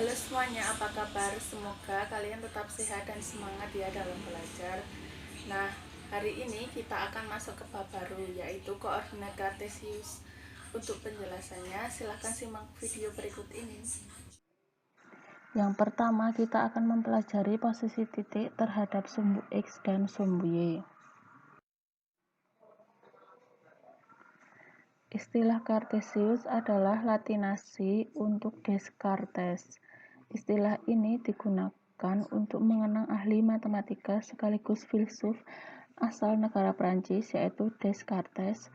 Halo semuanya, apa kabar? Semoga kalian tetap sehat dan semangat ya dalam belajar. Nah, hari ini kita akan masuk ke bab baru, yaitu koordinat kartesius. Untuk penjelasannya, silahkan simak video berikut ini. Yang pertama, kita akan mempelajari posisi titik terhadap sumbu X dan sumbu Y. Istilah Kartesius adalah latinasi untuk Descartes. Istilah ini digunakan untuk mengenang ahli matematika sekaligus filsuf asal negara Prancis, yaitu Descartes,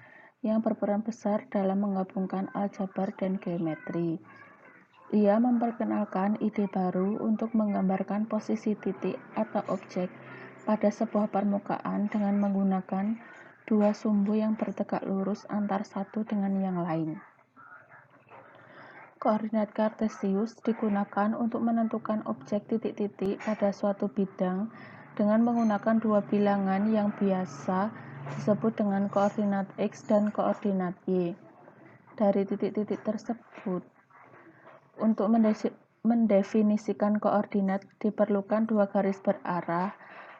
yang berperan besar dalam menggabungkan aljabar dan geometri. Ia memperkenalkan ide baru untuk menggambarkan posisi titik atau objek pada sebuah permukaan dengan menggunakan dua sumbu yang bertegak lurus antar satu dengan yang lain. Koordinat Kartesius digunakan untuk menentukan objek titik-titik pada suatu bidang dengan menggunakan dua bilangan yang biasa disebut dengan koordinat X dan koordinat Y. Dari titik-titik tersebut, untuk mendefinisikan koordinat diperlukan dua garis berarah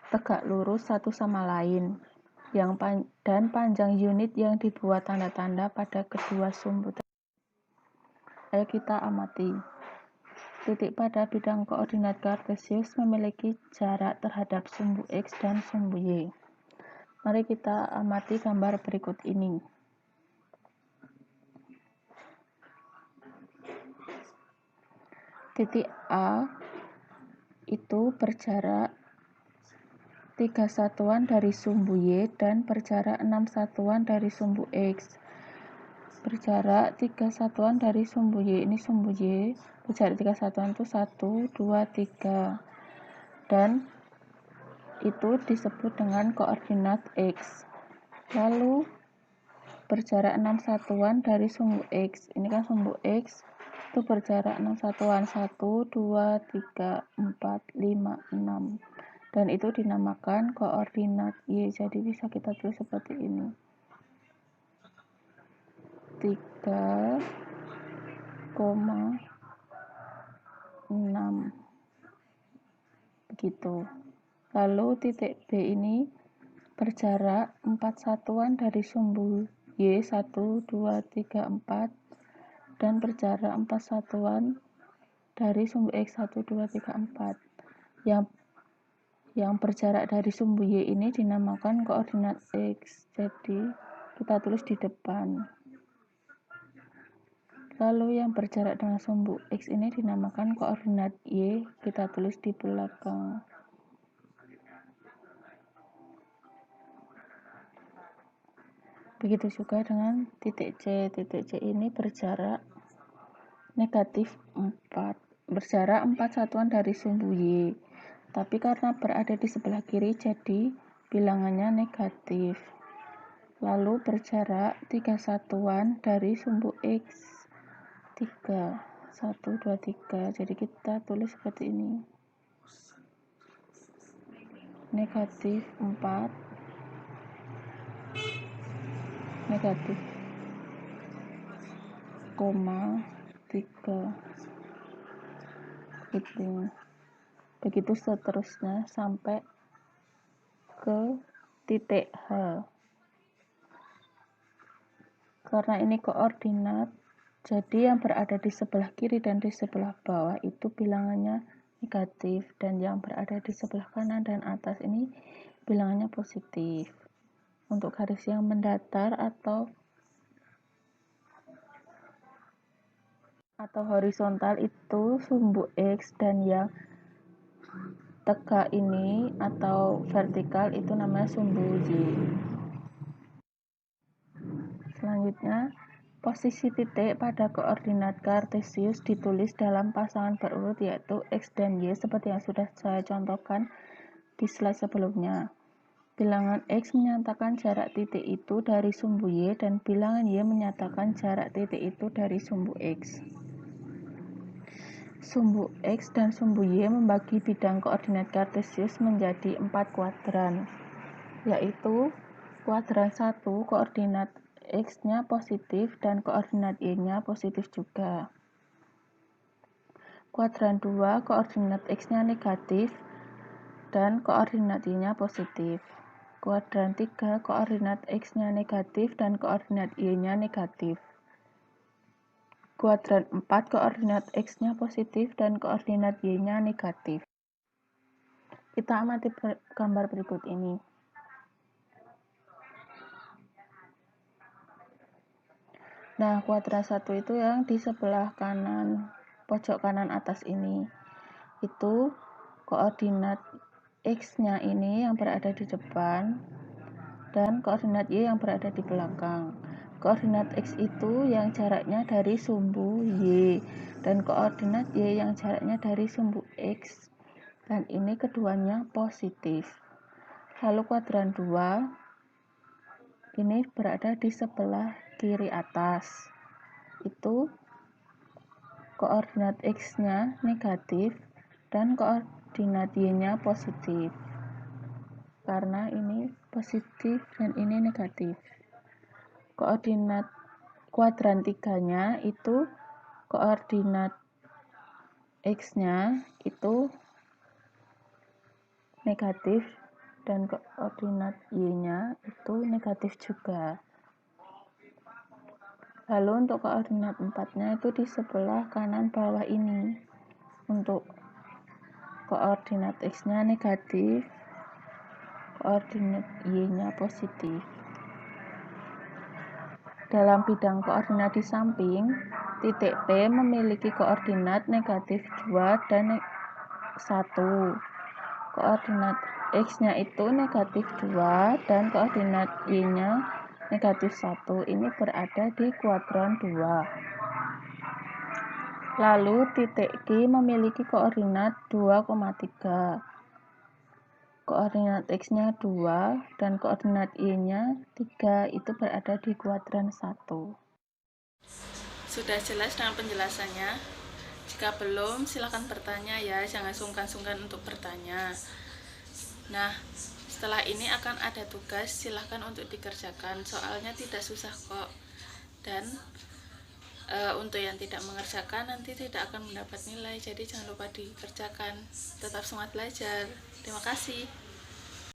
tegak lurus satu sama lain dan panjang unit yang dibuat tanda-tanda pada kedua sumbu. Ayo kita amati. Titik pada bidang koordinat Kartesius memiliki jarak terhadap sumbu X dan sumbu Y. Mari kita amati gambar berikut ini. Titik A itu berjarak 3 satuan dari sumbu Y dan berjarak 6 satuan dari sumbu X. Berjarak 3 satuan dari sumbu Y, ini sumbu Y, berjarak 3 satuan itu 1, 2, 3. Dan itu disebut dengan koordinat X. Lalu berjarak 6 satuan dari sumbu X. Ini kan sumbu X itu berjarak 6 satuan, 1, 2, 3, 4, 5, 6. Dan itu dinamakan koordinat Y. Jadi bisa kita tulis seperti ini. 3,6 begitu. Lalu titik B ini berjarak 4 satuan dari sumbu Y, 1, 2, 3, 4, dan berjarak 4 satuan dari sumbu X, 1, 2, 3, 4. Yang berjarak dari sumbu Y ini dinamakan koordinat X. Jadi kita tulis di depan. Lalu yang berjarak dengan sumbu X ini dinamakan koordinat Y, kita tulis di belakang. Begitu juga dengan titik C. Titik C ini berjarak negatif 4. Berjarak 4 satuan dari sumbu Y. Tapi karena berada di sebelah kiri, jadi bilangannya negatif. Lalu berjarak 3 satuan dari sumbu X. 3, 1, 2, 3. Jadi kita tulis seperti ini. Negatif 4, negatif, 3. Begitu seterusnya sampai ke titik H. Karena ini koordinat, jadi yang berada di sebelah kiri dan di sebelah bawah itu bilangannya negatif, dan yang berada di sebelah kanan dan atas ini bilangannya positif. Untuk garis yang mendatar atau horizontal itu sumbu X, dan yang tegak ini atau vertikal itu namanya sumbu Y. Selanjutnya, posisi titik pada koordinat Kartesius ditulis dalam pasangan berurut, yaitu X dan Y seperti yang sudah saya contohkan di slide sebelumnya. Bilangan X menyatakan jarak titik itu dari sumbu Y, dan bilangan Y menyatakan jarak titik itu dari sumbu X. Sumbu X dan sumbu Y membagi bidang koordinat Kartesius menjadi 4 kuadran, yaitu kuadran 1 koordinat X-nya positif dan koordinat Y-nya positif juga. Kuadran 2, koordinat X-nya negatif dan koordinat Y-nya positif. Kuadran 3, koordinat X-nya negatif dan koordinat Y-nya negatif. Kuadran 4, koordinat X-nya positif dan koordinat Y-nya negatif. Kita amati gambar berikut ini. Nah, kuadran 1 itu yang di sebelah kanan, pojok kanan atas ini. Itu koordinat X-nya ini yang berada di depan dan koordinat Y yang berada di belakang. Koordinat X itu yang jaraknya dari sumbu Y dan koordinat Y yang jaraknya dari sumbu X, dan ini keduanya positif. Lalu kuadran 2 ini berada di sebelah kiri atas. Itu koordinat X-nya negatif dan koordinat Y-nya positif. Karena ini positif dan ini negatif. Koordinat kuadran 3-nya itu koordinat X-nya itu negatif dan koordinat Y-nya itu negatif juga. Lalu untuk koordinat 4-nya itu di sebelah kanan bawah ini. Untuk koordinat X-nya negatif, koordinat Y-nya positif. Dalam bidang koordinat di samping, titik P memiliki koordinat negatif 2 dan 1. Koordinat X-nya itu negatif 2 dan koordinat Y-nya negatif 1. Ini berada di kuadran 2. Lalu titik Q memiliki koordinat 2,3. Koordinat X-nya 2 dan koordinat Y-nya 3. Itu berada di kuadran 1. Sudah jelas dengan penjelasannya? Jika belum, silahkan bertanya ya, jangan sungkan-sungkan untuk bertanya. Nah, setelah ini akan ada tugas, silahkan untuk dikerjakan, soalnya tidak susah kok. Dan untuk yang tidak mengerjakan nanti tidak akan mendapat nilai, jadi jangan lupa dikerjakan. Tetap semangat belajar. Terima kasih.